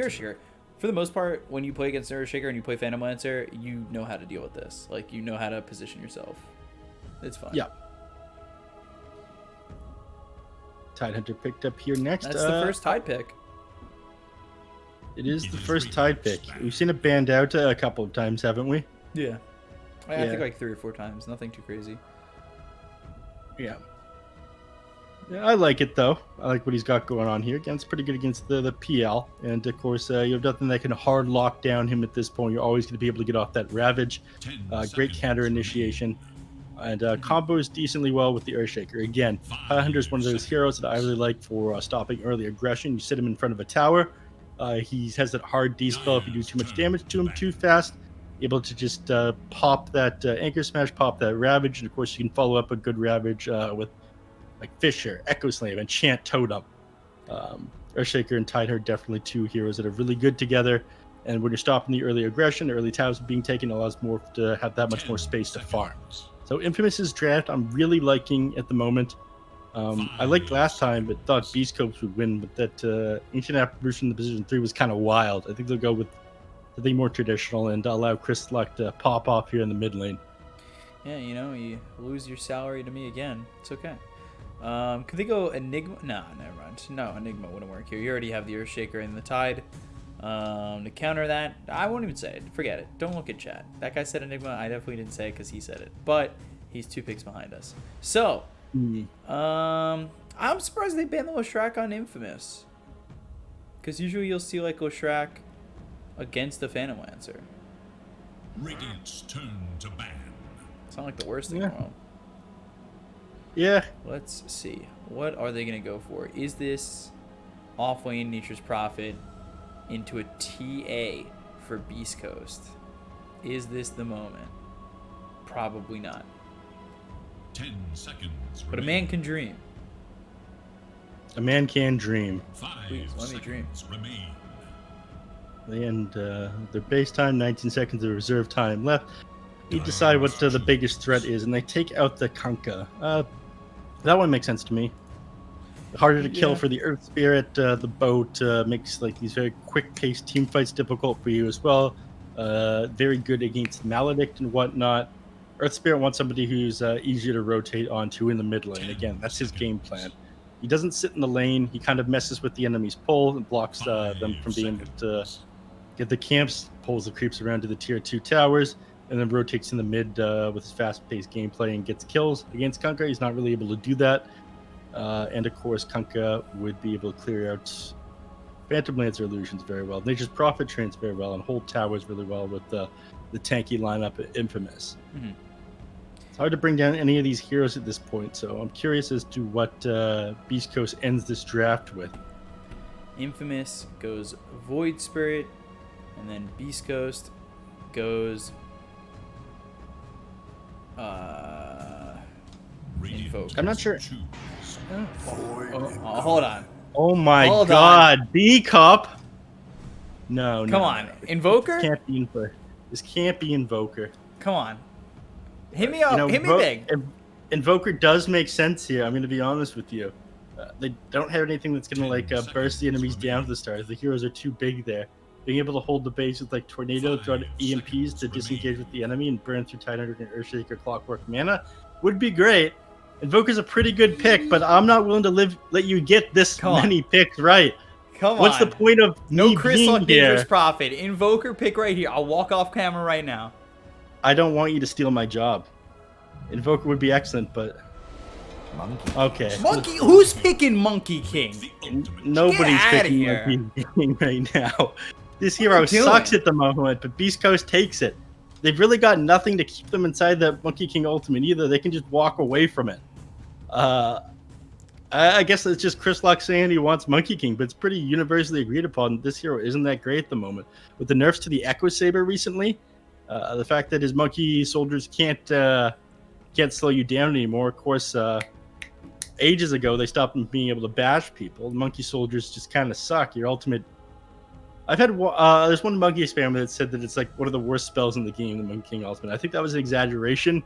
Earthshaker. For the most part, when you play against Earthshaker and you play Phantom Lancer, you know how to deal with this. Like, you know how to position yourself. It's fine. Yeah. Tidehunter picked up here next. That's the first Tide pick. It is the first Tide pick. We've seen it banned out a couple of times, haven't we? Yeah. I think like 3 or 4 times. Nothing too crazy. Yeah. Yeah, I like it though. I like what he's got going on here. Again, it's pretty good against the PL. And of course, you have nothing that can hard lock down him at this point. You're always going to be able to get off that Ravage. Great counter initiation. And combos decently well with the Earthshaker. Again, Tidehunter is one of those heroes that I really like for stopping early aggression. You sit him in front of a tower. He has that hard D-spell if you do too much damage to him too fast. Able to just pop that Anchor Smash, pop that Ravage. And of course, you can follow up a good Ravage with like Fisher, Echo Slave, and Chant Totem. Earthshaker and Tidehunter are definitely 2 heroes that are really good together. And when you're stopping the early aggression, early towers being taken, it allows more to have that much more space to farm. So Infamous's draft, I'm really liking at the moment. I liked last time, but thought Beastcope would win, but that Ancient Apparition in the position 3 was kind of wild. I think they'll go with something more traditional and allow Chris Luck to pop off here in the mid lane. Yeah, you know, you lose your salary to me again. It's okay. Could they go Enigma? No, never mind. No, Enigma wouldn't work here. You already have the Earthshaker and the Tide. To counter that, I won't even say it. Forget it. Don't look at chat. That guy said Enigma. I definitely didn't say it because he said it. But he's 2 picks behind us. So, I'm surprised they banned the Leshrac on Infamous. Because usually you'll see like Leshrac against the Phantom Lancer. Radiant's turn to ban. It's not like the worst thing in the world. Yeah. Let's see. What are they going to go for? Is this off-lane Nature's Prophet into a TA for Beast Coast? Is this the moment? Probably not. 10 seconds. But a man can dream. A man can dream. 5 Please, let me dream. Remain. And their base time, 19 seconds of reserve time left. You decide what the biggest threat is, and they take out the Kunkka. That one makes sense to me. Harder to kill for the Earth Spirit. The boat makes like these very quick-paced team fights difficult for you as well. Very good against Maledict and whatnot. Earth Spirit wants somebody who's easier to rotate onto in the mid lane. Again, that's his game plan. He doesn't sit in the lane. He kind of messes with the enemy's pull and blocks them from being able to get the camps, pulls the creeps around to the tier 2 towers, and then rotates in the mid with his fast-paced gameplay and gets kills. Against Kunkka, he's not really able to do that. And of course, Kunkka would be able to clear out Phantom Lancer illusions very well. Nature's Prophet trains very well and hold towers really well with the tanky lineup at Infamous. It's hard to bring down any of these heroes at this point, so I'm curious as to what Beast Coast ends this draft with. Infamous goes Void Spirit, and then Beast Coast goes Invoke. I'm not sure. Hold on. Oh my Hold god, Bkop! No, Come on. Invoker? This can't be Invoker. This can't be Invoker. Come on. Hit me up. Hit me big. Invoker does make sense here. I'm going to be honest with you. They don't have anything that's going to like burst the enemies down to the stars. The heroes are too big there. Being able to hold the base with like Tornado, throw EMPs to disengage with the enemy and burn through Tidehunter and Earthshaker Clockwork Mana would be great. Invoker's a pretty good pick, but I'm not willing to let you get this many picks right. Come on. What's the point of no Chris on here? Dangerous Prophet. Invoker pick right here. I'll walk off camera right now. I don't want you to steal my job. Invoker would be excellent, but okay. Monkey? Who's picking Monkey King? Nobody's picking Monkey King right now. This hero sucks at the moment, but Beast Coast takes it. They've really got nothing to keep them inside the Monkey King ultimate either. They can just walk away from it. I guess it's just Chris Luck saying he wants Monkey King, but it's pretty universally agreed upon that this hero isn't that great at the moment. With the nerfs to the Echo Saber recently, the fact that his monkey soldiers can't slow you down anymore. Of course, ages ago they stopped being able to bash people. The monkey soldiers just kind of suck. Your ultimate. I've had there's one monkey spammer that said that it's like one of the worst spells in the game, the Monkey King ultimate. I think that was an exaggeration.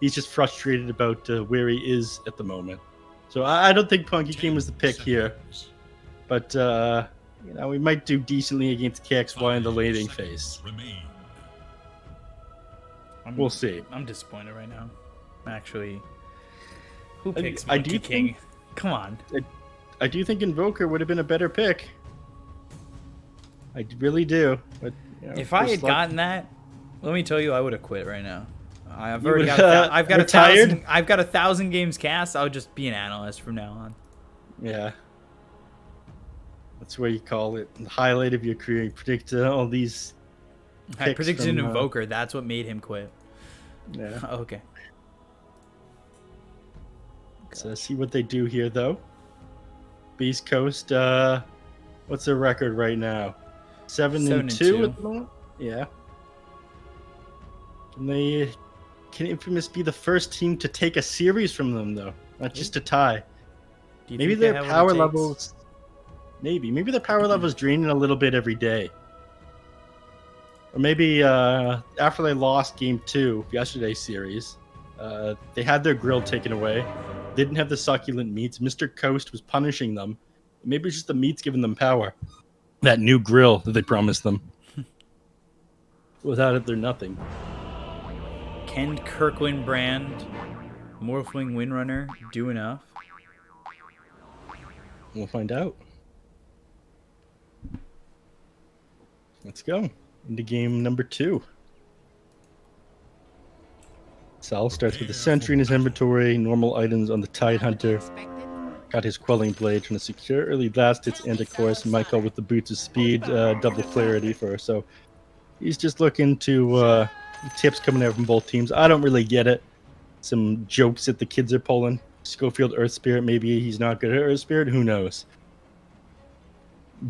He's just frustrated about where he is at the moment. So I don't think Monkey King was the pick here. But You know, we might do decently against KXY in the laning phase. Remain. We'll see. I'm disappointed right now. Actually, who I- picks I Monkey do King? think- Come on. I do think Invoker would have been a better pick. I really do. But you know, If I had just like- gotten that, let me tell you, I would have quit right now. I've You already would, got. I've got retired? I've got 1,000 games cast. I would just be an analyst from now on. Yeah. That's what you call it. The highlight of your career. You predict all these. I picks predicted an from, Invoker. That's what made him quit. Yeah. Okay. So see what they do here, though. Beast Coast. What's their record right now? 7-2 at the moment. Yeah. Can Infamous be the first team to take a series from them, though? Not just a tie. Do you Maybe think they their have what it power takes? levels. Maybe their power levels draining a little bit every day. Or maybe after they lost Game 2 of yesterday's series, they had their grill taken away. Didn't have the succulent meats. Mr. Coast was punishing them. Maybe it's just the meats giving them power. That new grill that they promised them. Without it, they're nothing. Can Kirkland brand Morphling Windrunner do enough? We'll find out. Let's go into game number 2. Sal starts with a sentry in his inventory, normal items on the Tide Hunter. Got his Quelling Blade trying to secure early last hits, and of course Michael with the Boots of Speed, double clarity for her. So he's just looking to tips coming out from both teams. I don't really get it. Some jokes that the kids are pulling. Schofield Earth Spirit, maybe he's not good at Earth Spirit, who knows?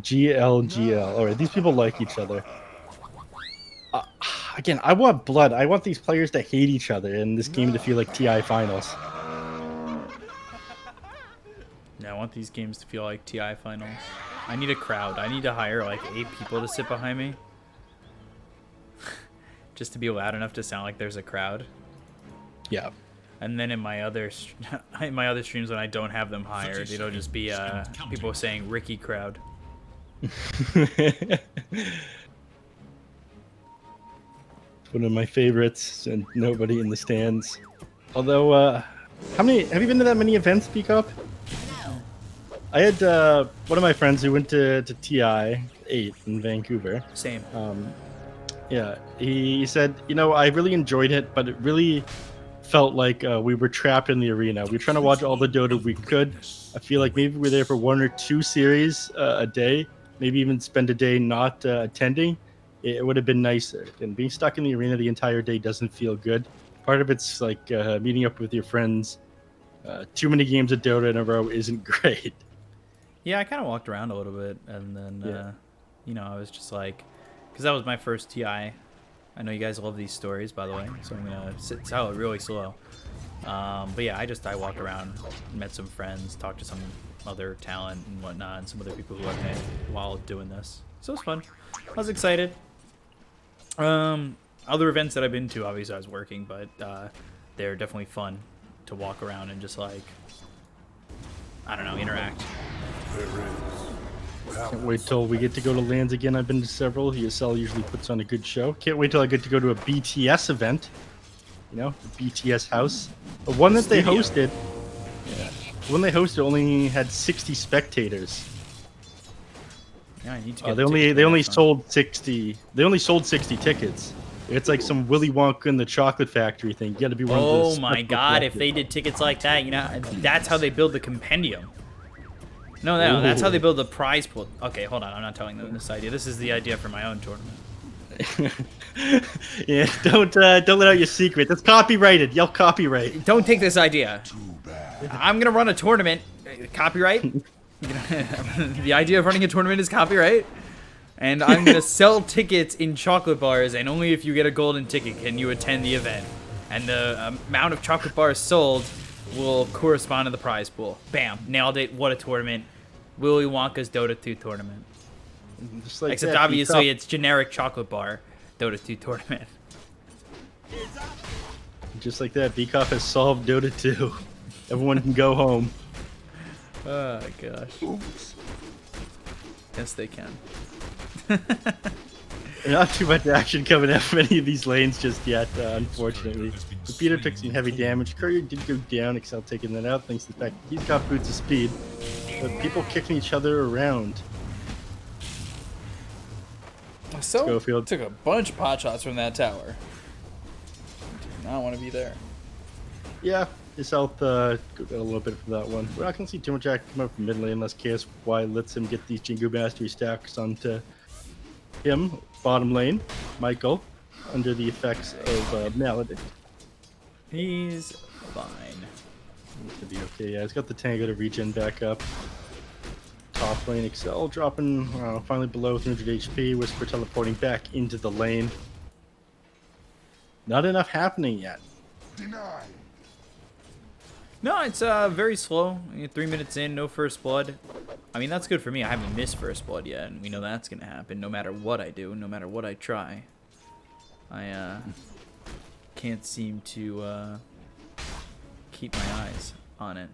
GL. Alright, these people like each other. Again, I want blood. I want these players to hate each other in this game to feel like TI finals. Yeah, I want these games to feel like TI finals. I need a crowd. I need to hire like 8 people to sit behind me. Just to be loud enough to sound like there's a crowd. Yeah. And then in my other streams when I don't have them hired, it'll just be people saying Ricky crowd. One of my favorites, and nobody in the stands. Although, have you been to that many events, Bkop? I had one of my friends who went to TI 8 in Vancouver. Same. Yeah, he said, I really enjoyed it, but it really felt like we were trapped in the arena. We were trying to watch all the Dota we could. I feel like maybe we're there for 1 or 2 series a day, maybe even spend a day not attending. It would have been nicer. And being stuck in the arena the entire day doesn't feel good. Part of it's like meeting up with your friends. Too many games of Dota in a row isn't great. Yeah, I kind of walked around a little bit, and then, I was just like, because that was my first TI. I know you guys love these stories, by the way, so I'm going to tell it really slow. But yeah, I walked around, met some friends, talked to some other talent and whatnot, and some other people who I've met while doing this. So it was fun. I was excited. Other events that I've been to, obviously I was working, but they're definitely fun to walk around and just like, I don't know, interact. Can't wait till we get to go to LANs again. I've been to several. ESL usually puts on a good show. Can't wait till I get to go to a BTS event. The BTS house. The one that they hosted. Yeah. The one they hosted only had 60 spectators. Yeah, I need to get They only sold 60. They only sold 60 tickets. It's like some Willy Wonka and the Chocolate Factory thing. You got to be one of those. Oh my god, if they did tickets like that, that's how they build the compendium. No, that's how they build the prize pool. Okay, hold on, I'm not telling them this idea. This is the idea for my own tournament. Yeah, don't let out your secret. That's copyrighted. Yell copyright. Don't take this idea. I'm gonna run a tournament. Copyright? The idea of running a tournament is copyright. And I'm gonna sell tickets in chocolate bars, and only if you get a golden ticket can you attend the event. And the amount of chocolate bars sold will correspond to the prize pool. Bam, nailed it. What a tournament. Willy Wonka's Dota 2 tournament. Just like Except that, obviously it's generic chocolate bar Dota 2 tournament. Just like that, Bkop has solved Dota 2. Everyone can go home. Oh gosh. Yes, they can. Not too much action coming out from any of these lanes just yet, unfortunately. Peter took some heavy damage. Courier did go down, Excel taking that out thanks to the fact that he's got boots of speed. But people kicking each other around. So Schofield took a bunch of pot shots from that tower. Did not want to be there. Yeah, his health got a little bit from that one. We're not going to see too much action come up from mid lane unless KSY lets him get these Jingu Mastery stacks onto him. Bottom lane, Michael, under the effects of Maledict. He's fine. He'll be okay. Yeah, he's got the Tango to regen back up. Top lane, Excel dropping finally below 300 HP. Whisper teleporting back into the lane. Not enough happening yet. No, it's very slow. 3 minutes in, no first blood. I mean, that's good for me. I haven't missed first blood yet, and we know that's going to happen no matter what I do, no matter what I try. I can't seem to keep my eyes on it.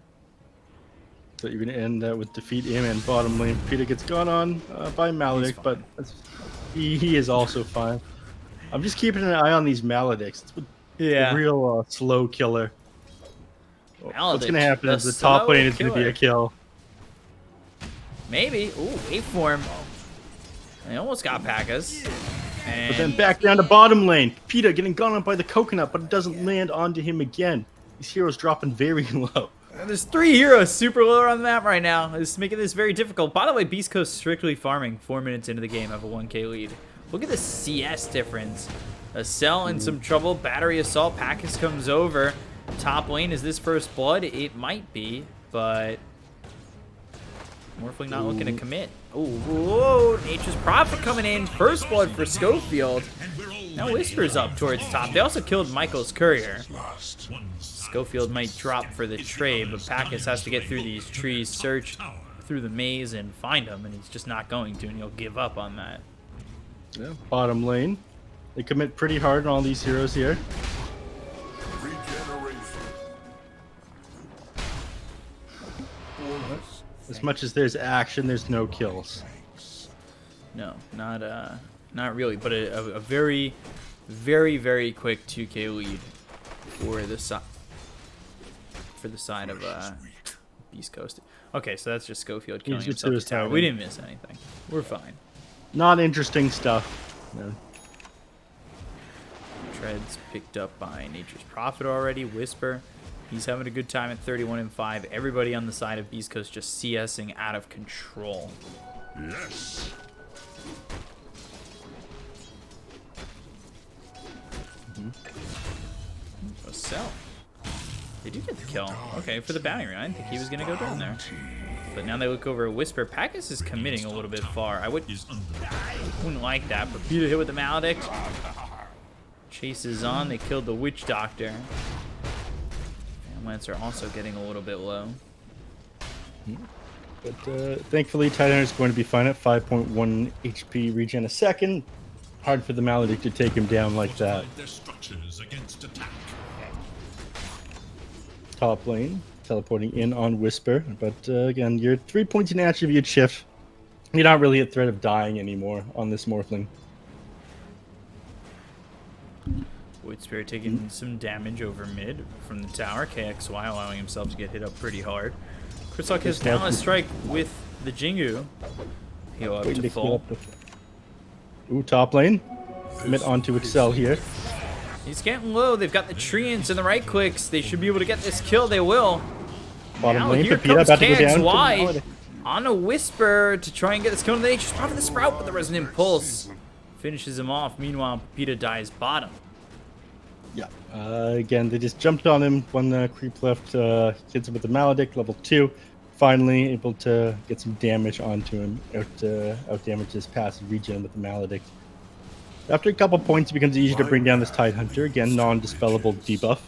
So you're going to end with defeat him and bottom lane. Peter gets gone on by Maledict, but he is also fine. I'm just keeping an eye on these Maledicts. It's a real slow killer. What's going to happen is the top lane is going to be a kill. Maybe. Ooh, waveform. They almost got P.A.K.K.A.s. But then back down to bottom lane. Peter getting gone on by the coconut, but it doesn't land onto him again. These heroes dropping very low. There's 3 heroes super low on the map right now. This is making this very difficult. By the way, Beast Coast strictly farming 4 minutes into the game, have a 1k lead. Look at the CS difference. A cell in some trouble. Battery assault. P.A.K.K.A.s comes over. Top lane, is this first blood? It might be, but Morphling not looking to commit. Oh, whoa, Nature's Prophet coming in. First blood for Schofield. Now Whisper's up towards top. They also killed Michael's courier. Schofield might drop for the trade, but P.A.K.K.A.s has to get through these trees, search through the maze, and find him, and he's just not going to, and he'll give up on that. Yeah, bottom lane. They commit pretty hard on all these heroes here. As much as there's action, there's no kills. No, not really, but a very, very, very quick 2k lead for the side of Beast Coast. Okay, so that's just Schofield killing himself to tower. We didn't miss anything. We're fine. Not interesting stuff. No. Treads picked up by Nature's Prophet already. Whisper. He's having a good time at 31 and 5. Everybody on the side of Beast Coast just CSing out of control. Yes. A cell. They do get the kill. Okay, for the bounty run. I didn't think he was going to go down there. But now they look over at Whisper. P.A.K.K.A.s is committing a little bit far. I wouldn't like that, but Peter hit with the Maledict. Chases on. They killed the Witch Doctor. Lancer also getting a little bit low. But thankfully, Titan is going to be fine at 5.1 HP regen a second. Hard for the Maledict to take him down like that. Top lane, teleporting in on Whisper. But again, you're 3 points in attribute shift. You're not really at threat of dying anymore on this Morphling. Void Spirit taking some damage over mid from the tower. KXY allowing himself to get hit up pretty hard. Kristoff has Downless Strike with the Jingu. Heal up to full. Ooh, top lane. Commit onto Excel here. He's getting low. They've got the treants and the right clicks. They should be able to get this kill. They will. Bottom now lane here for Peta, comes about to go down. KXY on a Whisper to try and get this kill. They just probably the Sprout with the Resonant Pulse. Finishes him off. Meanwhile, Peta dies bottom. Yeah. Again, they just jumped on him when creep left. Hits him with the Maledict, level 2. Finally able to get some damage onto him. Out damage his passive regen with the Maledict. After a couple points, it becomes easier to bring down this Tide Hunter. Again, non-dispellable debuff.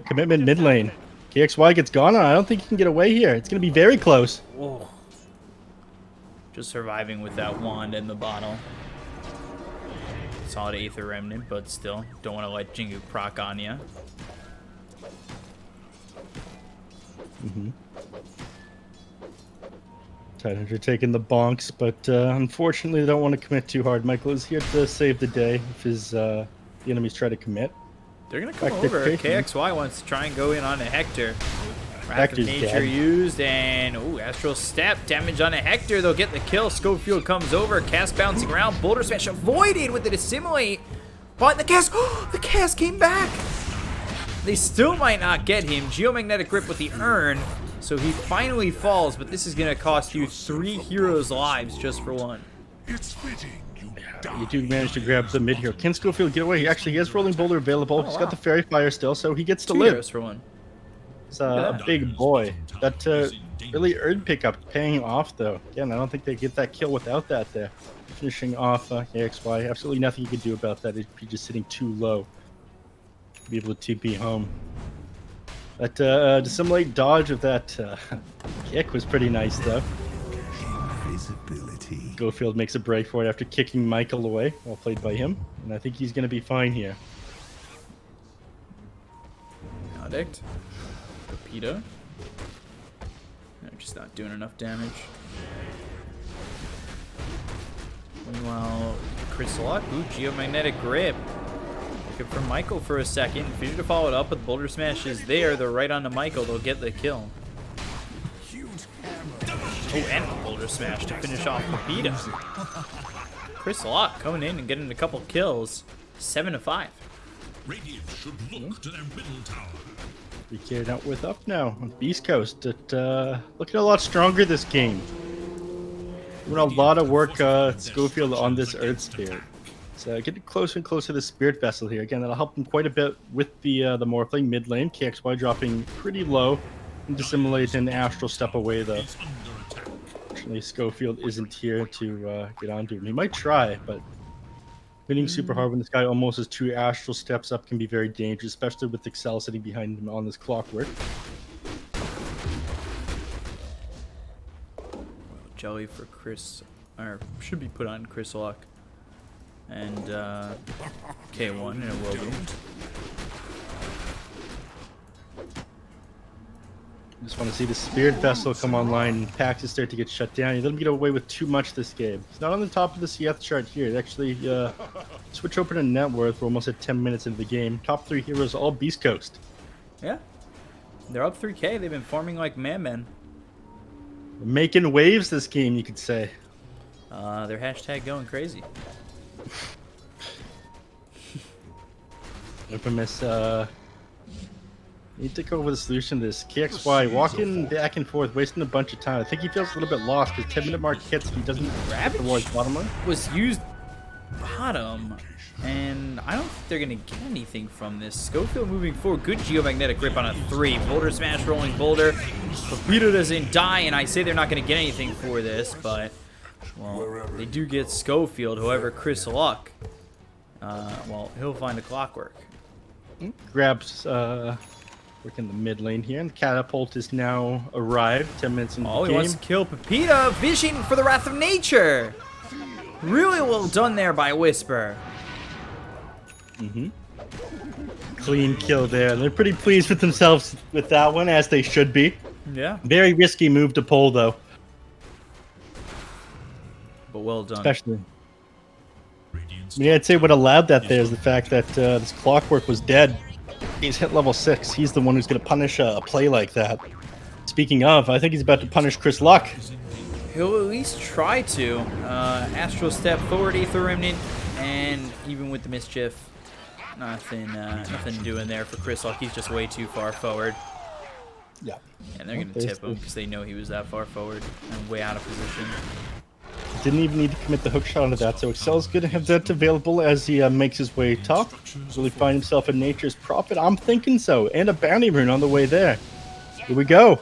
Commitment mid lane. KXY gets gone on. I don't think he can get away here. It's going to be very close. Whoa. Just surviving with that wand in the bottle. Solid Aether Remnant, but still don't want to let Jingu proc on ya. Tidehunter taking the bonks, but unfortunately they don't want to commit too hard. Michael is here to save the day if the enemies try to commit. They're going to come Back to over. taking. KXY wants to try and go in on a Hector. Wrath of Hector's Nature dead. used, and Astral Step, damage on a Hector. They'll get the kill. Schofield comes over, cast bouncing around. Boulder Smash avoided with the Dissimulate, but the cast, the cast came back. They still might not get him. Geomagnetic Grip with the Urn, so he finally falls, but this is going to cost you 3 heroes' lives just for one. It's fitting you You do manage to grab the mid hero. Can Schofield get away? He actually has Rolling Boulder available. He's got the Fairy Fire still, so he gets to 2 live. heroes for one. He's a big boy. That really Urn pickup paying off, though. Again, I don't think they get that kill without that there. Finishing off KXY. Absolutely nothing you could do about that if you're just sitting too low. Be able to TP home. That dissimulate dodge of that kick was pretty nice, though. Invisibility. Schofield makes a break for it after kicking Michael away. Well played by him. And I think he's going to be fine here. Addict. Torpedo. No, just not doing enough damage. Meanwhile, Crystallock, Geomagnetic Grip. Looking for Michael for a second. Fissure to follow it up with Boulder Smash is there. They're right on to Michael. They'll get the kill. Oh, and a Boulder Smash to finish off Torpedo. Crystallock coming in and getting a couple kills. 7 to 5. Radiant should look to their middle tower. We carried out with up now on Beast Coast. Looking a lot stronger this game. Doing a lot of work, Schofield, on this Earth Spirit. So getting closer and closer to the Spirit Vessel here. Again, that'll help him quite a bit with the Morphling mid lane. KXY dropping pretty low. And Dissimulate and Astral Step away, though. Is under attack. Fortunately, Schofield isn't here to get onto him. He might try, but hitting super hard when this guy almost has 2 Astral Steps up can be very dangerous, especially with Excel sitting behind him on this clockwork. Jelly for Chris, or should be put on Crystallock. And K1, and it will be. Just want to see the Spirit Vessel come online and Paxis start to get shut down. You let him get away with too much this game. He's not on the top of the CF chart here. They actually switch over to net worth. We're almost at 10 minutes into the game. Top 3 heroes all Beast Coast. Yeah. They're up 3K. They've been farming like madmen. Making waves this game, you could say. Their hashtag going crazy. Infamous, need to go over the solution to this. KXY walking back and forth, wasting a bunch of time. I think he feels a little bit lost because 10-minute mark hits if he doesn't grab towards bottom line. Was used bottom, and I don't think they're going to get anything from this. Schofield moving forward. Good Geomagnetic Grip on a 3. Boulder Smash, Rolling Boulder. Torpedo doesn't die, and I say they're not going to get anything for this, but, well, they do get Schofield. However, Chris Luck, well, he'll find a clockwork. Grabs, working the mid lane here, and the catapult is now arrived. 10 minutes into Oh, the he game. wants to kill Pepita. Vision for the Wrath of Nature. Really well done there by Whisper. Clean kill there. They're pretty pleased with themselves with that one, as they should be. Yeah, Very risky move to pull, though. but well done. Especially. Radiant's I mean, I'd say what allowed that there is the fact that this clockwork was dead. He's hit level 6. He's the one who's going to punish a play like that. Speaking of, I think he's about to punish Chris Luck. He'll at least try to. Astral Step forward, Aether Remnant, and even with the Mischief, nothing doing there for Chris Luck. He's just way too far forward. Yeah. And they're going to tip him because they know he was that far forward and way out of position. Didn't even need to commit the hook shot onto that, so Excel's going to have that available as he makes his way top. Will he find himself in Nature's Prophet? I'm thinking so. And a bounty rune on the way there. Here we go.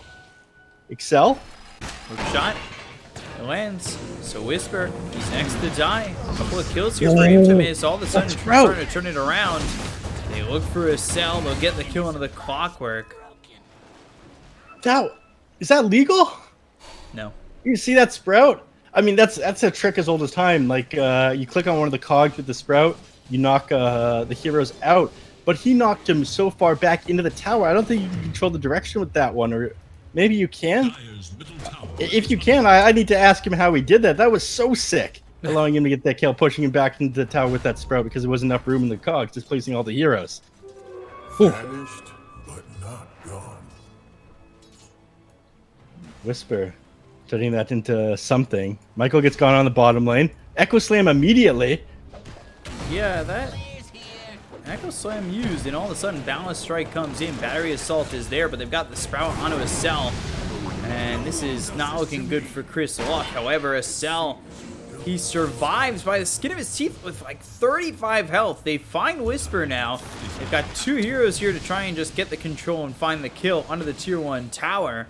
Excel. Hook shot. It lands. So Whisper, he's next to die. A couple of kills here for Infamous. All of a sudden, That's right. trying to turn it around. They look for a cell. They'll get the kill onto the clockwork. Is that legal? No. You see that sprout? I mean, that's a trick as old as time. Like, you click on one of the cogs with the sprout, you knock the heroes out. But he knocked him so far back into the tower, I don't think you can control the direction with that one. Or Maybe you can. Dire's middle tower If you can, I need to ask him how he did that. That was so sick. Allowing him to get that kill, pushing him back into the tower with that sprout because there wasn't enough room in the cogs, displacing all the heroes. Vanished, but not gone. Whisper, turning that into something. Michael gets gone on the bottom lane. Echo Slam immediately. Yeah, that Echo Slam used, and all of a sudden Balance Strike comes in. Battery Assault is there, but they've got the Sprout onto a cell. And this is not looking good for Chris Luck. However, a cell, he survives by the skin of his teeth with like 35 health. They find Whisper now. They've got 2 heroes here to try and just get the control and find the kill under the tier 1 tower.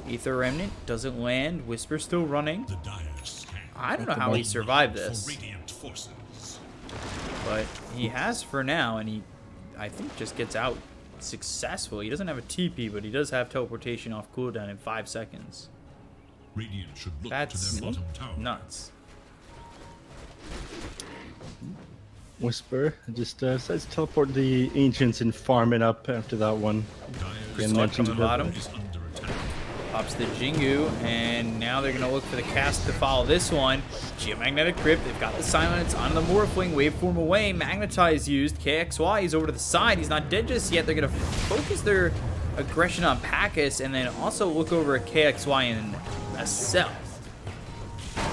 Ether Remnant doesn't land. Whisper still running. the Dire scan. I don't know how he survived this, For radiant forces. but he has for now, and he, I think, just gets out successfully. He doesn't have a TP, but he does have teleportation off cooldown in 5 seconds. Radiant should look That's to their bottom tower. nuts. Whisper just decides to teleport the ancients and farm it up after that one. Dire's Again, mentioned coming bottom. is under attack. Pops the Jingu, and now they're going to look for the cast to follow this one. Geomagnetic Grip, they've got the silence on the Morphling, waveform away, Magnetize used, KXY, he's over to the side, he's not dead just yet. They're going to focus their aggression on Packus, and then also look over at KXY and a cell.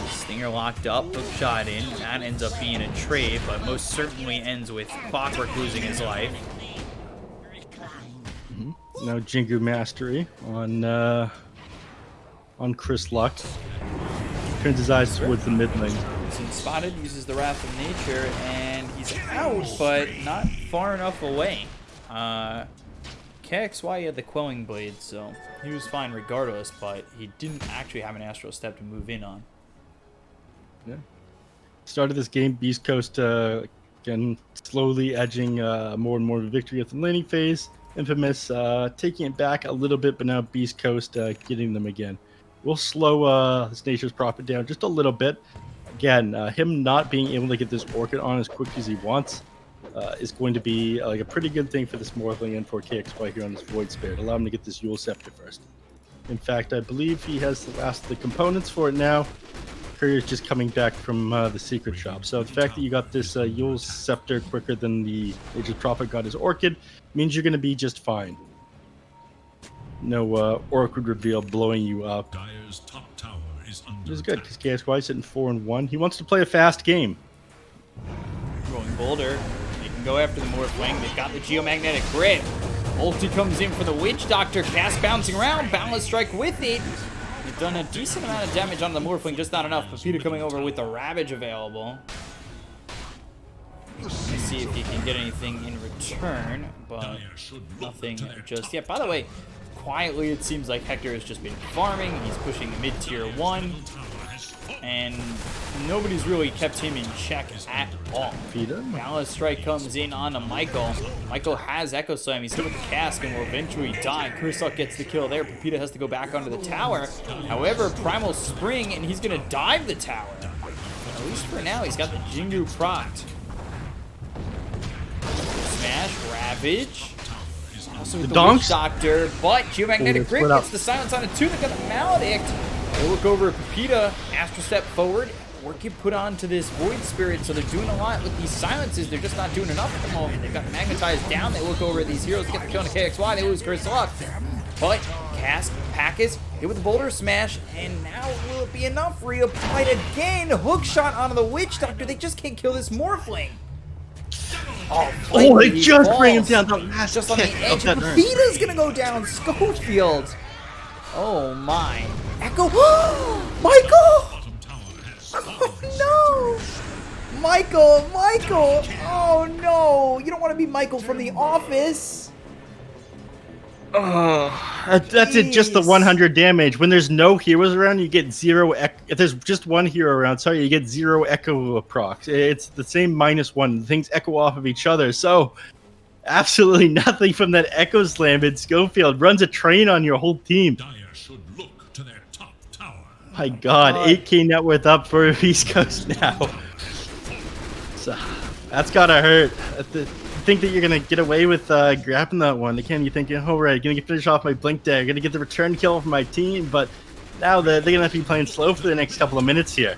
Stinger locked up, hook shot in, that ends up being a trade, but most certainly ends with Clockwork losing his life. Now Jingu Mastery on Chris Luck. Turns his eyes towards the mid lane. He's spotted, uses the Wrath of Nature, and he's out, but not far enough away. KXY had the Quelling Blade, so he was fine regardless, but he didn't actually have an Astral Step to move in on. Yeah. Started this game, Beast Coast again slowly edging more and more of a victory at the laning phase. Infamous taking it back a little bit, but now Beast Coast getting them again. We'll slow this Nature's Prophet down just a little bit. Again, him not being able to get this Orchid on as quick as he wants is going to be like a pretty good thing for this Morphling and for KXY here on this Void Spirit. Allow him to get this Yule Scepter first. In fact, I believe he has the last of the components for it now. Courier's just coming back from the secret shop. So the fact that you got this Yule Scepter quicker than the Nature's Prophet got his Orchid means you're going to be just fine. No Orchid reveal blowing you up. Dire's top tower is under Which is good attack. because KSY is sitting 4-1. He wants to play a fast game. Rolling Boulder, they can go after the Morphling. They've got the Geomagnetic Grip. Ulti comes in for the Witch Doctor, cast bouncing around, Boundless Strike with it. They've done a decent amount of damage on the Morphling, just not enough. Pepita coming over with the Ravage available. Let's see if he can get anything in return, but Dire should look nothing to their just top yet. By the way, quietly it seems like Hector has just been farming. He's pushing mid-tier 1, tower has fallen. and nobody's really kept him in check at all. Peter? Balance Strike comes in on to Michael. Michael has Echo Slam. He's hit with the cask and will eventually die. Kursak gets the kill there. Pepita has to go back onto the tower. However, Primal Spring, and he's going to dive the tower. At least for now, he's got the Jingu procced. Smash, Ravage. Also with the donks? Witch Doctor, but Geomagnetic Oh, Grip split up. gets the silence on it too. They've got the Maledict. They look over at Pepita, Astral Step forward. Work get put onto this Void Spirit, so they're doing a lot with these silences. They're just not doing enough at the moment. They've got Magnetized down. They look over at these heroes, get the kill on KXY. They lose Curse Luck. But Cask, Packus, hit with the Boulder Smash, and now will it be enough? Reapplied again. Hook shot onto the Witch Doctor. They just can't kill this Morphling. Oh, they he just bring him falls. down. The last Just on the kick edge. of that urn. Pepita's gonna go down. Schofield. Oh my. Echo. Michael! Bottom tower has Oh no! Michael! Oh no! You don't want to be Michael from The Office. That's it, just the Jeez. 100 damage. When there's no heroes around, you get 0 if there's just one hero around, sorry, you get 0 echo procs. It's the same -1. Things echo off of each other. So absolutely nothing from that echo slam in Schofield. Runs a train on your whole team. Dire should look to their top tower. My god, 8k net worth up for East Coast now. So that's gotta hurt. think that you're gonna get away with grabbing that one. Again, you're thinking, "Oh, right, gonna finish off my blink dagger, gonna get the return kill for my team." But now they're gonna have to be playing slow for the next couple of minutes here.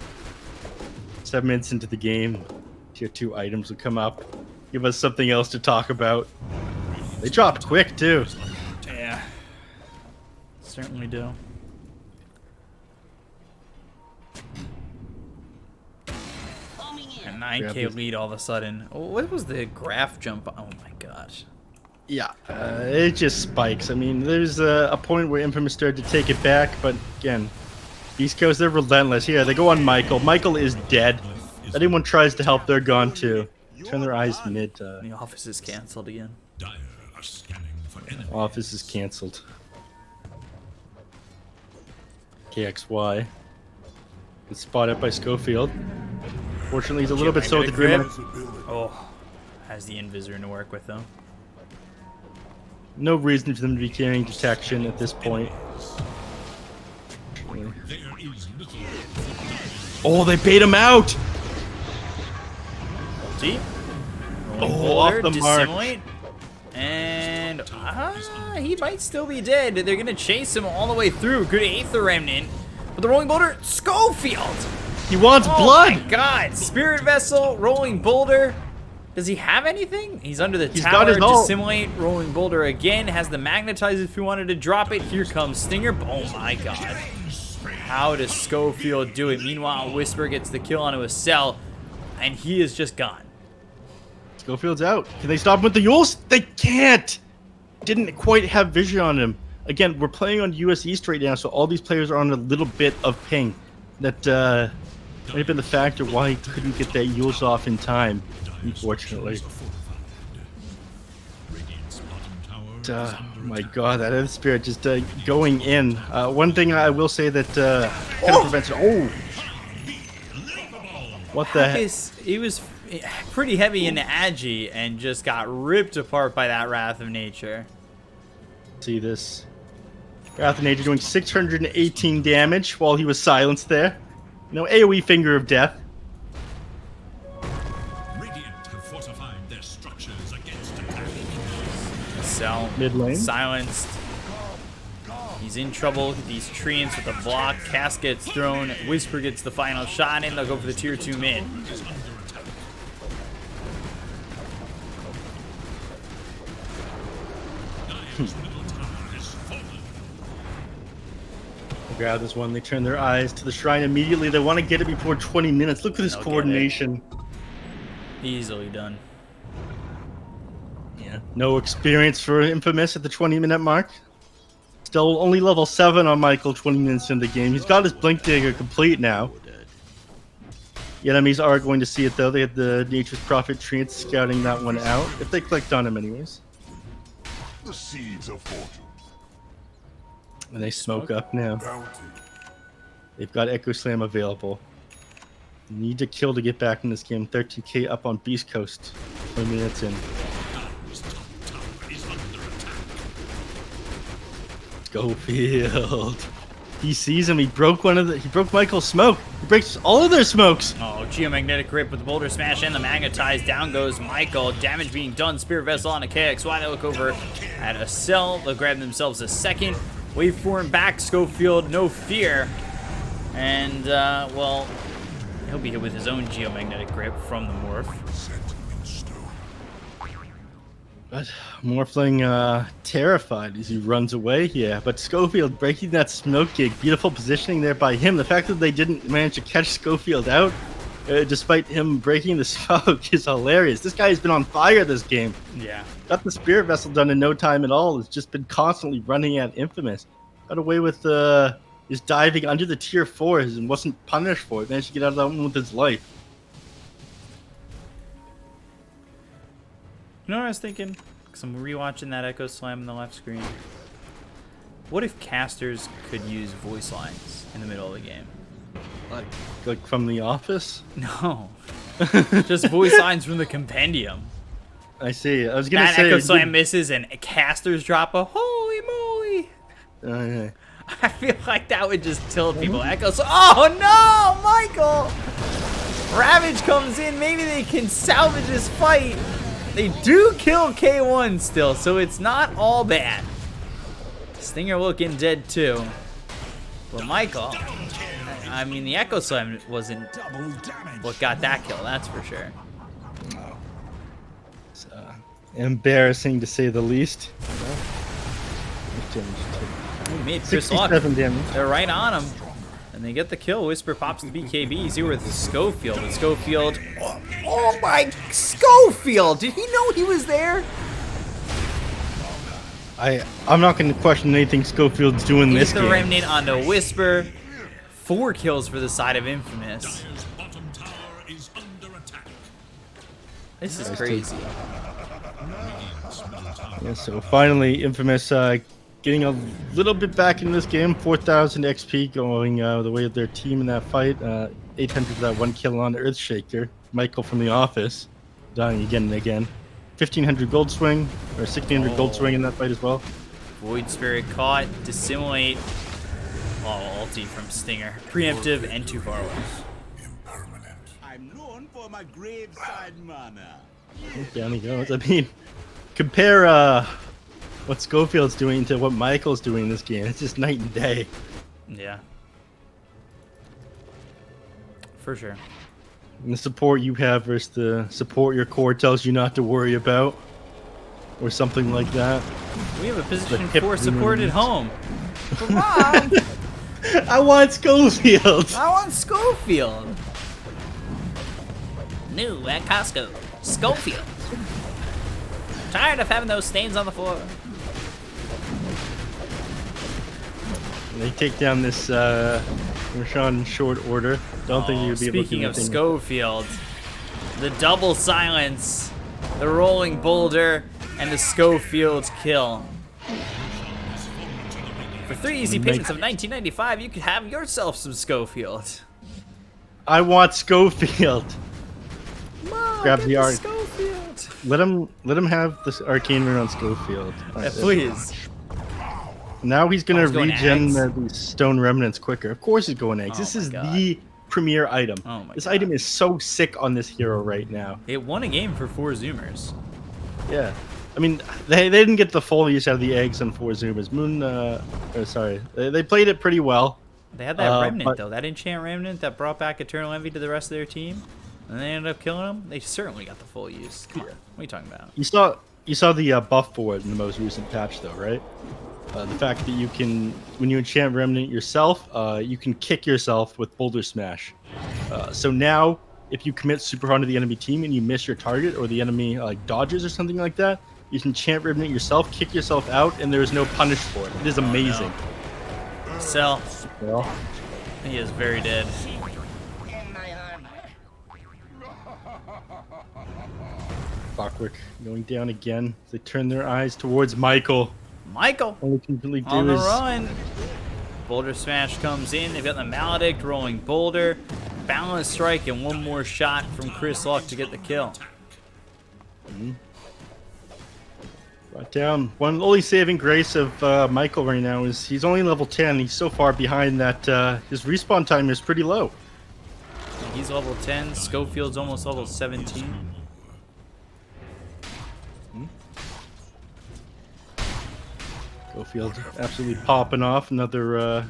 7 minutes into the game, tier 2 items will come up, give us something else to talk about. They dropped quick too. Yeah. Certainly do. A 9K lead all of a sudden. Oh, what was the graph jump? Oh my gosh. Yeah, it just spikes. I mean, there's a point where Infamous started to take it back, but again, East Coast, they're relentless. Here, they go on Michael. Michael is dead. If anyone tries to help, they're gone too. Turn their eyes mid. The office is canceled again. Dire are scanning for enemies. Office is canceled. KXY. It's spotted by Schofield. Fortunately, he's a little bit slow with the grip. Oh, has the Invisor to work with though. No reason for them to be carrying detection at this point. There is little. Oh, they bait him out! See? Oh, off the mark. And he might still be dead. They're gonna chase him all the way through. Good Aether Remnant. But the Rolling Boulder, Schofield! He wants Oh blood! my god! Spirit Vessel, Rolling Boulder. Does he have anything? He's under the He's tower. got his ult. Dissimulate, Rolling Boulder again. Has the Magnetize if you wanted to drop it. Here comes Stinger. Oh my god. How does Schofield do it? Meanwhile, Whisper gets the kill onto a cell. And he is just gone. Schofield's out. Can they stop him with the Yules? They can't! Didn't quite have vision on him. Again, we're playing on US East right now, so all these players are on a little bit of ping. That might have been the factor why he couldn't get that Yules off in time, unfortunately. Oh my god, that other spirit just going in. One thing I will say that kind of prevents... Oh! What the heck? He was pretty heavy in Agi and just got ripped apart by that Wrath of Nature. See this. Wrath of Nature doing 618 damage while he was silenced there. You know, AoE Finger of Death. Radiant have fortified their structures against attack. Cell Mid lane. silenced. He's in trouble. These treants with the block. Cast gets thrown. Whisper gets the final shot in. They'll go for the tier 2 mid. Grab this one. They turn their eyes to the shrine immediately. They want to get it before 20 minutes. Look at this They'll get it. coordination. Easily done. Yeah. No experience for Infamous at the 20-minute mark. Still only level 7 on Michael 20 minutes in the game. He's got his Blink Dagger complete now. The enemies are going to see it though. They had the Nature's Prophet Treant scouting that one out. If they clicked on him anyways. The seeds of fortune. And they smoke up now. Bounty. They've got Echo Slam available. Need to kill to get back in this game. 13k up on Beast Coast. 20 minutes in. Dire's top tower is under attack. Schofield. He sees him. He broke Michael's smoke. He breaks all of their smokes. Oh, Geomagnetic Grip with the Boulder Smash and the Magnetize. Down goes Michael. Damage being done. Spirit Vessel on a KXY. They look over at a cell. They'll grab themselves a second. Wait for him back. Schofield, no fear. And, well, he'll be hit with his own Geomagnetic Grip from the Morph. But Morphling terrified as he runs away here. But Schofield breaking that smoke gig. Beautiful positioning there by him. The fact that they didn't manage to catch Schofield out, despite him breaking the smoke, is hilarious. This guy has been on fire this game. Yeah. Got the Spirit Vessel done in no time at all. It's just been constantly running at Infamous. Got away with his diving under the tier 4s and wasn't punished for it. Managed to get out of that one with his life. You know what I was thinking? Because I'm rewatching that Echo Slam in the left screen. What if casters could use voice lines in the middle of the game? Like from The Office? No. Just voice lines from the compendium. I see. I was gonna That say Echo Slam misses and casters drop a holy moly. yeah. I feel like that would just tilt people. Echo Slam. Oh no, Michael! Ravage comes in. Maybe they can salvage this fight. They do kill K1 still, so it's not all bad. Stinger looking dead too. But Michael, I mean, the Echo Slam wasn't what got that kill, that's for sure. It's embarrassing to say the least. He made Chris Luck. 67 damage. They're right on him. And they get the kill. Whisper pops the BKB. He's here with Schofield. And Schofield. Oh my, Schofield! Did he know he was there? I'm not going to question anything Schofield's doing this He's the game. remnant onto Whisper. 4 kills for the side of Infamous. Dire's bottom tower is under attack. This is crazy. Radiant's middle tower Yeah, so finally, Infamous getting a little bit back in this game. 4,000 XP going the way of their team in that fight. 800 for that 1 kill on Earthshaker. Michael from The Office dying again and again. 1,500 gold swing, or 1,600 gold swing in that fight as well. Void Spirit caught. Dissimulate. Oh, ulti from Stinger. Preemptive and too far away. Impermanent. I'm known for my graveside manner. Down he goes. I mean, compare what Schofield's doing to what Michael's doing in this game. It's just night and day. Yeah. For sure. And the support you have versus the support your core tells you not to worry about. Or something like that. We have a position hip 4 support at movements. home. Come on! I want Schofield! I want Schofield. New at Costco. Schofield. Tired of having those stains on the floor. They take down this Rashawn in short order. Don't think you'd be able to do Speaking of anything. Schofield, the double silence, the rolling boulder, and the Schofield kill. For 3 easy payments of $19.95, you could have yourself some Schofield. I want Schofield. Mom, Grab get the art. Schofield. Let him have this arcane rune on Schofield. All Yeah, right, please. now he's gonna he's going regen eggs. these stone remnants quicker. Of course he's going eggs. Oh This my is God. the premier item. Oh my this God. item is so sick on this hero right now. It won a game for 4 Zoomers. Yeah. I mean, they didn't get the full use out of the eggs on 4 Zoomers. They played it pretty well. They had that remnant, but- though. That enchant remnant that brought back Eternal Envy to the rest of their team. And they ended up killing them. They certainly got the full use. Come on. What are you talking about? You saw the buff for it in the most recent patch, though, right? The fact that you can, when you enchant Remnant yourself, you can kick yourself with Boulder Smash. So now, if you commit super onto the enemy team and you miss your target, or the enemy dodges or something like that, you can enchant Remnant yourself, kick yourself out, and there is no punish for it. It is amazing. Cell. Well, He is very dead. Clockwork going down again. They turn their eyes towards Michael. Michael All they can really do on the is run. Boulder Smash comes in. They've got the Maledict rolling Boulder. Balance Strike and one more shot from Chris Luck to get the kill. brought down. One only saving grace of Michael right now is he's only level 10. He's so far behind that his respawn time is pretty low. He's level 10. Schofield's almost level 17. Schofield absolutely popping off. Another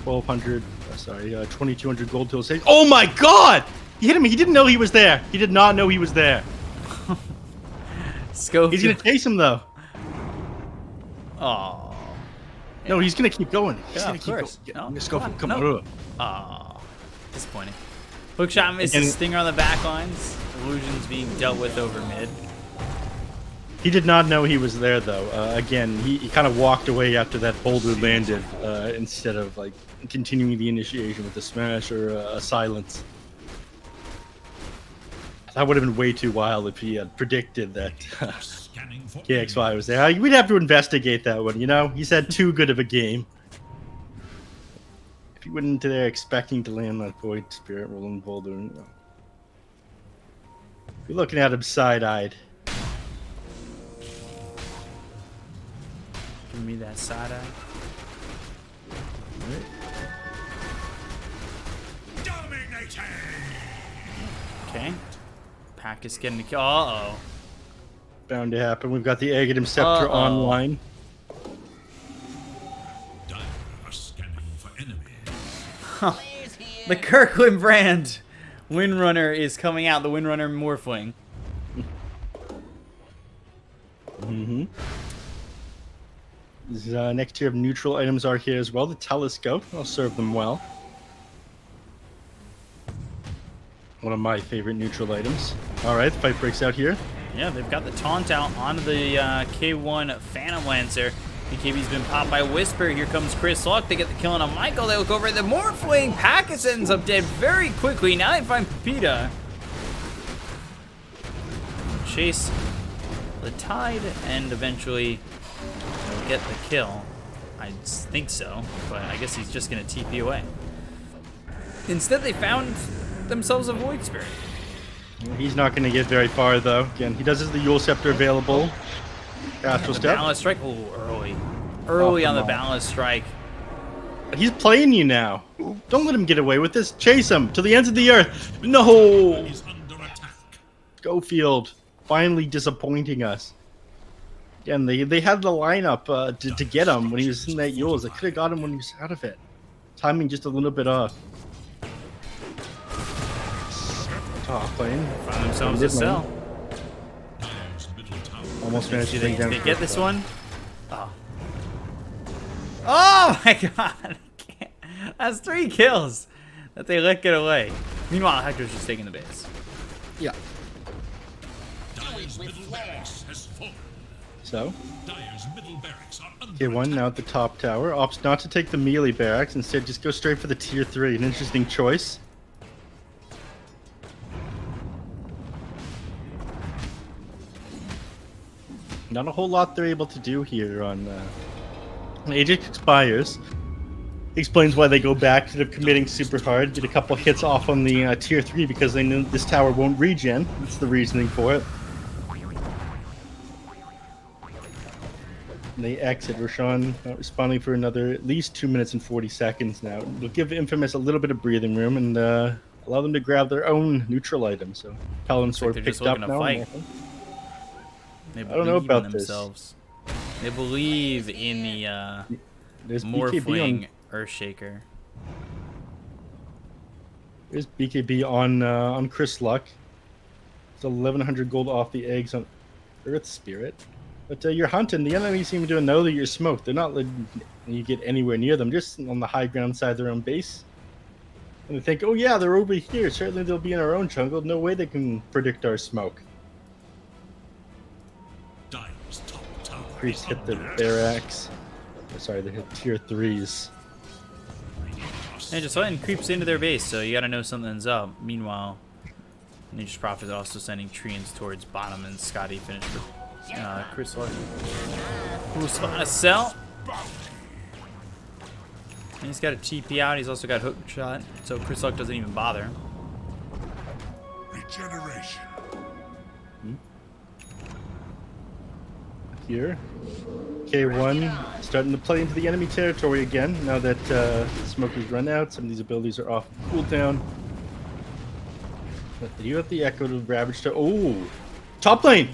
2200 gold till save. Oh my god! He hit him. He didn't know he was there. He did not know he was there. Schofield. He's gonna chase him though. Oh. No, he's gonna keep going. He's Yeah, gonna of keep course. going. No, Schofield, come no. on. Oh. Disappointing. Hookshot misses. Again- Stinger on the back lines. Illusions being dealt with over mid. He did not know he was there though. Again, he kind of walked away after that boulder landed instead of like continuing the initiation with a smash or a silence. That would have been way too wild if he had predicted that Scanning for KXY was there. We'd have to investigate that one, you know? He's had too good of a game. If he went into there expecting to land that Void Spirit rolling boulder, you know. You're looking at him side-eyed. Give me that side eye. dominating. Okay. Pack is getting the kill. Uh-oh. Bound to happen. We've got the Aghanim Scepter online. Dire are scanning for enemies. The Kirkland brand Windrunner is coming out. The Windrunner Morphling. Mm-hmm. This next tier of neutral items are here as well. The Telescope. I'll serve them well. One of my favorite neutral items. All right, the fight breaks out here. Yeah, they've got the taunt out onto the K1 Phantom Lancer. BKB's been popped by Whisper. Here comes Chris Luck. They get the kill on a Michael. They look over at the Morphling. Packus ends up dead very quickly. Now they find Pepita. Chase the Tide and eventually they'll get the kill. I think so, but I guess he's just going to TP away. Instead, they found themselves a Void Spirit. He's not going to get very far, though. Again, he does have the Yule Scepter available. Astral Step. Balance Strike. Oh, early. Early on the Balance Strike. He's playing you now. Don't let him get away with this. Chase him to the ends of the earth. No! He's under attack. Schofield finally disappointing us. Again, they had the lineup to get him when he was in that Yules. They could have got him when he was out of it. Timing just a little bit off. Top lane. Found themselves a cell. Dire's middle tower. Almost managed to Did bring down. they get this one? Oh. Oh my god! That's 3 kills that they let get away. Meanwhile, Hector's just taking the base. Yeah. Dire's middle barracks has fallen. So, Dire's middle barracks are under tier 1 now at the top tower. Opts not to take the melee barracks. Instead, just go straight for the tier 3. An interesting choice. Not a whole lot they're able to do here on Ajax expires. Explains why they go back instead of committing super hard. Get a couple hits off on the tier 3 because they knew this tower won't regen. That's the reasoning for it. And they exit. Roshan not responding for another at least 2 minutes and 40 seconds now. It'll give Infamous a little bit of breathing room and allow them to grab their own neutral item. So Paladin Sword they're picked just up looking to now. fight. They I don't know believe about in this. themselves. They believe in the There's BKB Morphling on, Earthshaker. there's BKB on Chris Luck. It's 1,100 gold off the eggs on Earth Spirit. But you're hunting. The enemy seem to know that you're smoked. They're not letting you get anywhere near them. Just on the high ground side of their own base. And they think, oh yeah, they're over here. Certainly they'll be in our own jungle. No way they can predict our smoke. Dire's top tower. Priest hit the barracks. Oh, sorry, they hit tier 3s. And just suddenly creeps into their base, so you gotta know something's up. Meanwhile, Nature's Prophet is also sending treants towards bottom, and Scotty finished with Chris Luck. Who'll spawn a cell? And he's got a TP out. He's also got hook shot, so Chris Luck doesn't even bother. Regeneration. Here, K1 starting to play into the enemy territory again. Now that smoke has run out, some of these abilities are off cooldown. But you have the Echo to Ravage to. Oh, top lane.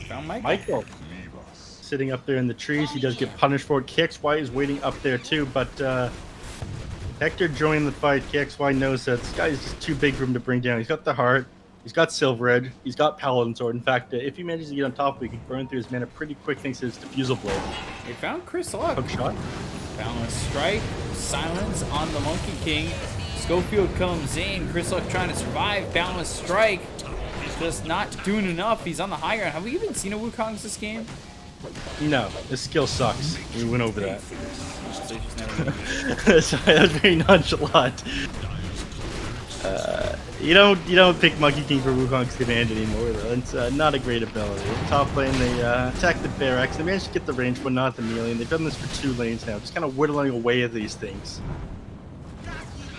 Found Michael. Michael sitting up there in the trees. He does get punished for it. KXY is waiting up there too, but Hector joined the fight. KXY knows that this guy is just too big for him to bring down. He's got the heart. He's got Silver Edge. He's got Paladin Sword. In fact, if he manages to get on top of it, he can burn through his mana pretty quick thanks to his Diffusal Blade. They found Chris Luck. Hook shot. Balance Strike. Silence on the Monkey King. Schofield comes in. Chris Luck trying to survive. Balance Strike. Just not doing enough. He's on the high ground. Have we even seen a Wukongs this game? No, his skill sucks. We went over that. So he just never Sorry, that was very nonchalant. You don't pick Monkey King for Wukong's command anymore though. It's not a great ability. Top lane they attack the barracks. They managed to get the range, but not the melee. And they've done this for 2 lanes now, just kind of whittling away at these things.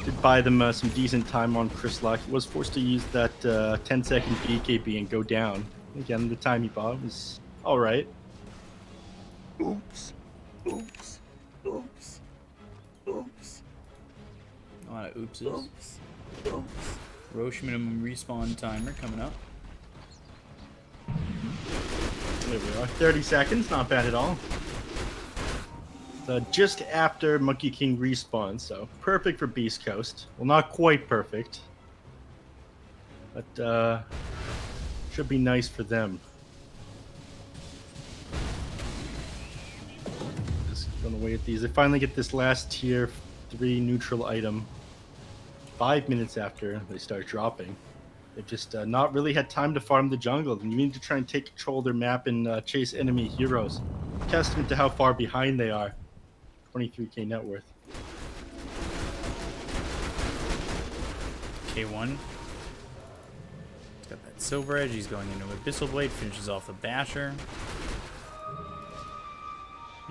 Did buy them some decent time on Chris Luck. He was forced to use that 10-second BKB and go down. Again, the time he bought was all right. Oops. Oops. Oops. Oops. A lot of oopses. Oops. Oops. Roche minimum respawn timer coming up. There we are. 30 seconds, not bad at all. Just after Monkey King respawns, so perfect for Beast Coast. Well, not quite perfect, but should be nice for them. Just going away at these. They finally get this last tier 3 neutral item 5 minutes after they start dropping. They've just not really had time to farm the jungle. And you need to try and take control of their map and chase enemy heroes. Testament to how far behind they are. 23k net worth. K1. He's got that silver edge. He's going into Abyssal Blade. Finishes off the Basher.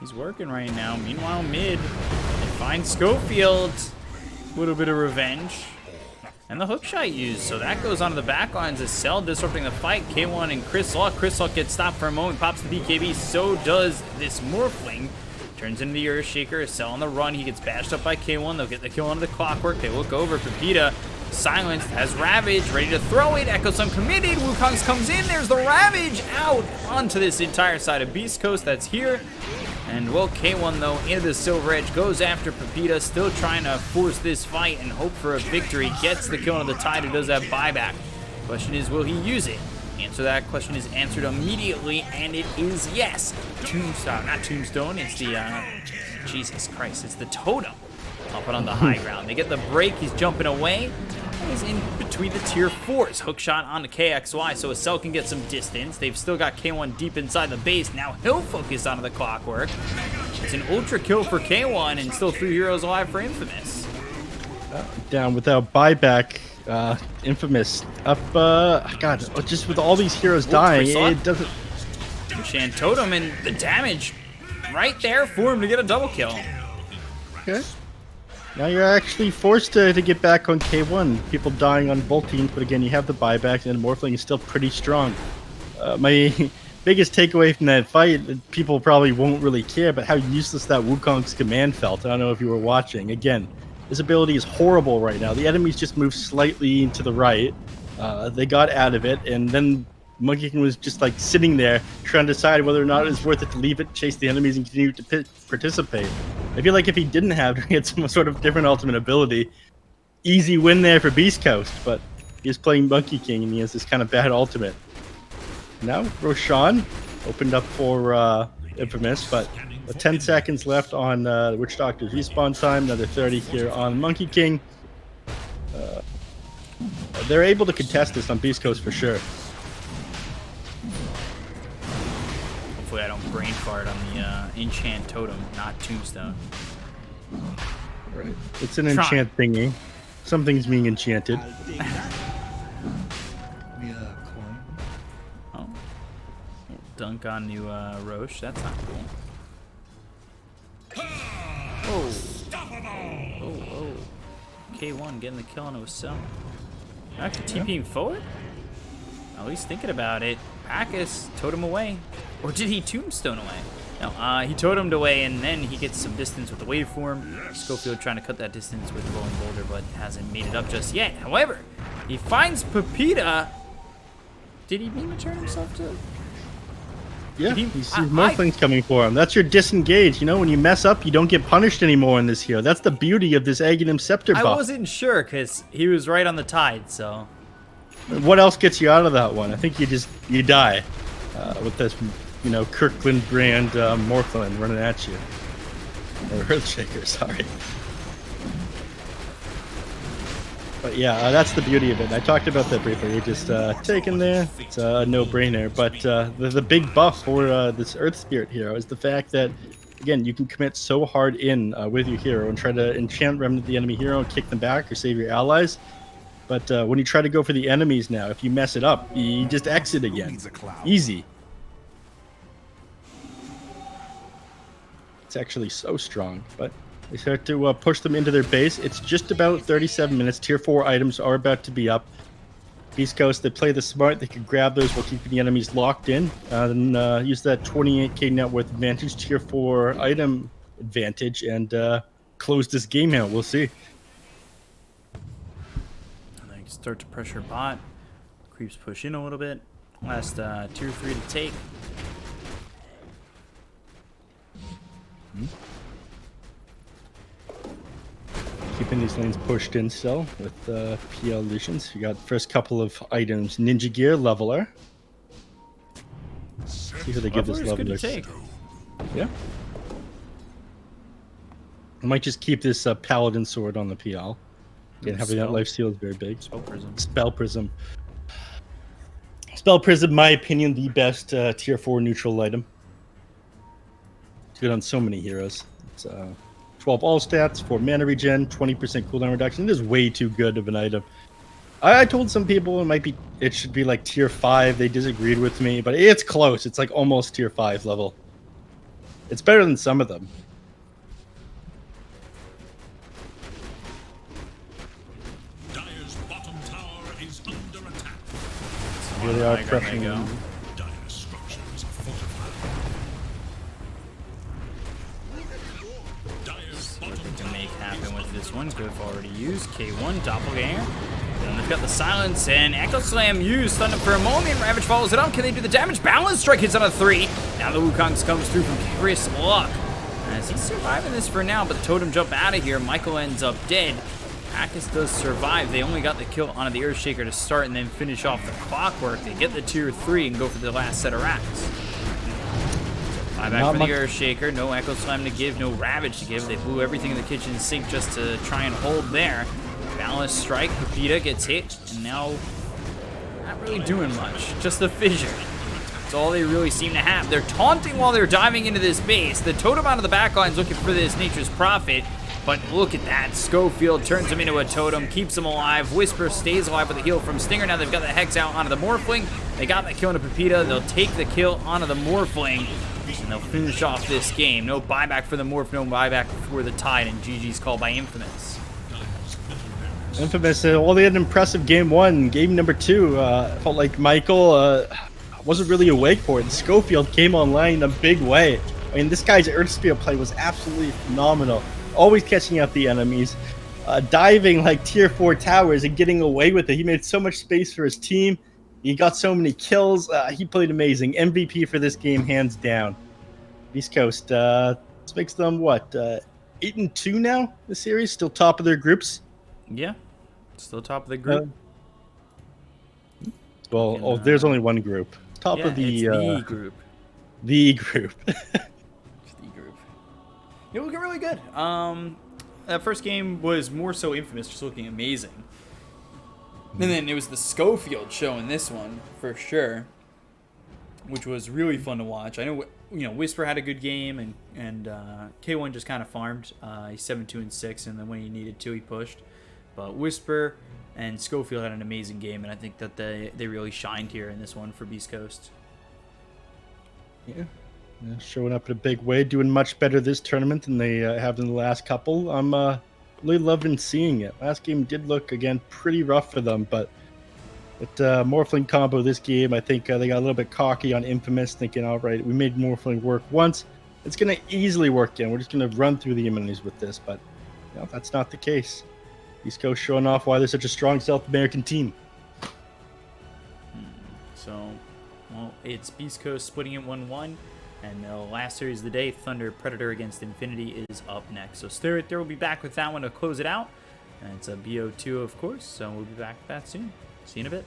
He's working right now. Meanwhile, mid. They find Schofield. A little bit of revenge. And the hookshot used. So that goes onto the back lines as Cell disrupting the fight. K1 and Chris Law. Chris Law gets stopped for a moment. Pops the BKB. So does this Morphling. Turns into the Earthshaker. Cell on the run. He gets bashed up by K1. They'll get the kill onto the Clockwork. They look over. Pepita silenced. Has Ravage. Ready to throw it. Echoes uncommitted. Wukongs comes in. There's the Ravage out onto this entire side of Beast Coast that's here. And well, K1 though into the Silver Edge goes after Pepita. Still trying to force this fight and hope for a victory. Gets the kill on the Tide who does have buyback. Question is, will he use it? Answer that question is answered immediately, and it is yes. Tombstone, not Tombstone, it's the, Jesus Christ, it's the Totem. Up on the high ground. They get the break, he's jumping away. He's in between the tier 4s. Hookshot onto KXY, so Cell can get some distance. They've still got K1 deep inside the base. Now he'll focus onto the Clockwork. It's an ultra kill for K1, and still 3 heroes alive for Infamous. Down without buyback. Infamous up, God, just with all these heroes dying, it doesn't. Shan Totem and the damage right there for him to get a double kill. Okay. Now you're actually forced to get back on K1. People dying on both teams, but again, you have the buyback, and Morphling is still pretty strong. My biggest takeaway from that fight, people probably won't really care, but how useless that Wukong's command felt. I don't know if you were watching. Again, his ability is horrible right now. The enemies just moved slightly to the right. They got out of it, and then Monkey King was just like sitting there trying to decide whether or not it was worth it to leave it, chase the enemies, and continue to participate. I feel like if he didn't have he had some sort of different ultimate ability, easy win there for Beast Coast, but he's playing Monkey King and he has this kind of bad ultimate. Now Roshan opened up for Infamous, but 10 seconds left on Witch Doctor's respawn time, another 30 here on Monkey King. They're able to contest this on Beast Coast for sure. Hopefully I don't brain fart on the enchant totem, not Tombstone. Right. It's an enchant thingy. Something's being enchanted. Oh. Dunk on new Roche. That's not cool. Oh. Oh. K1 getting the kill on Cell. After TPing forward? At least thinking about it. Packus totem away. Or did he Tombstone away? No, he totemed away and then he gets some distance with the waveform. Schofield trying to cut that distance with Rolling Boulder, but hasn't made it up just yet. However, he finds Pepita. Did he mean to turn himself to? Yeah, he's Morphling's coming for him. That's your disengage. You know, when you mess up, you don't get punished anymore in this hero. That's the beauty of this Aghanim Scepter buff. I wasn't sure because he was right on the Tide, so. What else gets you out of that one? I think you die with this, you know, Kirkland brand Morphling running at you. Or Earthshaker, sorry. But yeah, that's the beauty of it. I talked about that briefly. You're just taken there. It's a no-brainer. But the big buff for this Earth Spirit hero is the fact that, again, you can commit so hard in with your hero and try to enchant remnant the enemy hero and kick them back or save your allies. But when you try to go for the enemies now, if you mess it up, you just exit again. Easy. It's actually so strong, but they start to push them into their base. It's just about 37 minutes. Tier 4 items are about to be up. Beast Coast, they play the smart. They can grab those while keeping the enemies locked in. And use that 28k net worth advantage, Tier 4 item advantage, and close this game out. We'll see. start to pressure bot. Creeps push in a little bit. Last tier 3 to take. Keeping these lanes pushed in still with PL Lucians. You got first couple of items. Ninja Gear, Leveler. See who they give this Leveler's good to Leveler. take. Yeah. I might just keep this Paladin Sword on the PL. Again, having that life steal is very big. Spell Prism. Spell Prism. Spell Prism, my opinion, the best tier 4 neutral item. It's good on so many heroes. It's 12 all stats, 4 mana regen, 20% cooldown reduction. It is way too good of an item. I told some people it should be like tier 5. They disagreed with me, but it's close. It's like almost tier 5 level. It's better than some of them. Dire's bottom tower is under attack. Here they are There crushing they go. them. Dire's structures are fortified. Dire's What bottom they can tower make happen is with this under one. attack. Griff already used. K1, Doppelganger. Then they've got the Silence and Echo Slam used. Thunder for a moment. Ravage follows it up. Can they do the damage? Balance Strike hits on a 3. Now the Wukongs comes through from Chris Luck. As he's surviving this for now, but the Totem jump out of here. Michael ends up dead. Akis does survive. They only got the kill onto the Earthshaker to start and then finish off the clockwork. They get the tier 3 and go for the last set of racks. Buyback Not for much. the Earthshaker. No Echo Slam to give, no Ravage to give. They blew everything in the kitchen sink just to try and hold there. Balance Strike. Pepita gets hit. And now, not really doing much. Just the fissure. That's all they really seem to have. They're taunting while they're diving into this base. The Totem out of the backline's looking for this Nature's Prophet. But look at that. Schofield turns him into a Totem, keeps him alive. Whisper stays alive with a heal from Stinger. Now they've got the Hex out onto the Morphling. They got that kill into Pepita. They'll take the kill onto the Morphling. And they'll finish off this game. No buyback for the Morph, no buyback for the Tide. And GG's called by Infamous. Infamous, well, they had an impressive game 1. Game number 2, felt like Michael wasn't really awake for it. Schofield came online in a big way. I mean, this guy's Earthspear play was absolutely phenomenal. Always catching out the enemies, diving like tier 4 towers and getting away with it. He made so much space for his team. He got so many kills. He played amazing. MVP for this game, hands down. East Coast, this makes them, what, 8-2 now, the series? Still top of their groups? Yeah. Still top of the group. Well, there's only one group. Top Yeah, of the, it's the group. The group. It's the group. You're looking really good. That first game was more so Infamous, just looking amazing. And then it was the Schofield show in this one, for sure, which was really fun to watch. I know, Whisper had a good game, and K1 just kind of farmed. He's 7-2-6, and then when he needed to, he pushed. But Whisper and Schofield had an amazing game, and I think that they really shined here in this one for Beast Coast. Yeah, showing up in a big way, doing much better this tournament than they have in the last couple. I'm really loving seeing it. Last game did look, again, pretty rough for them, but Morphling combo this game, I think they got a little bit cocky on Infamous, thinking, all right, we made Morphling work once. It's going to easily work again. We're just going to run through the enemies with this, but that's not the case. East Coast showing off why they're such a strong South American team. So, well, it's Beast Coast splitting it 1-1. And the last series of the day, Thunder Predator against Infinity, is up next. So stay right there. We'll be back with that one to close it out. And it's a BO2, of course. So we'll be back with that soon. See you in a bit.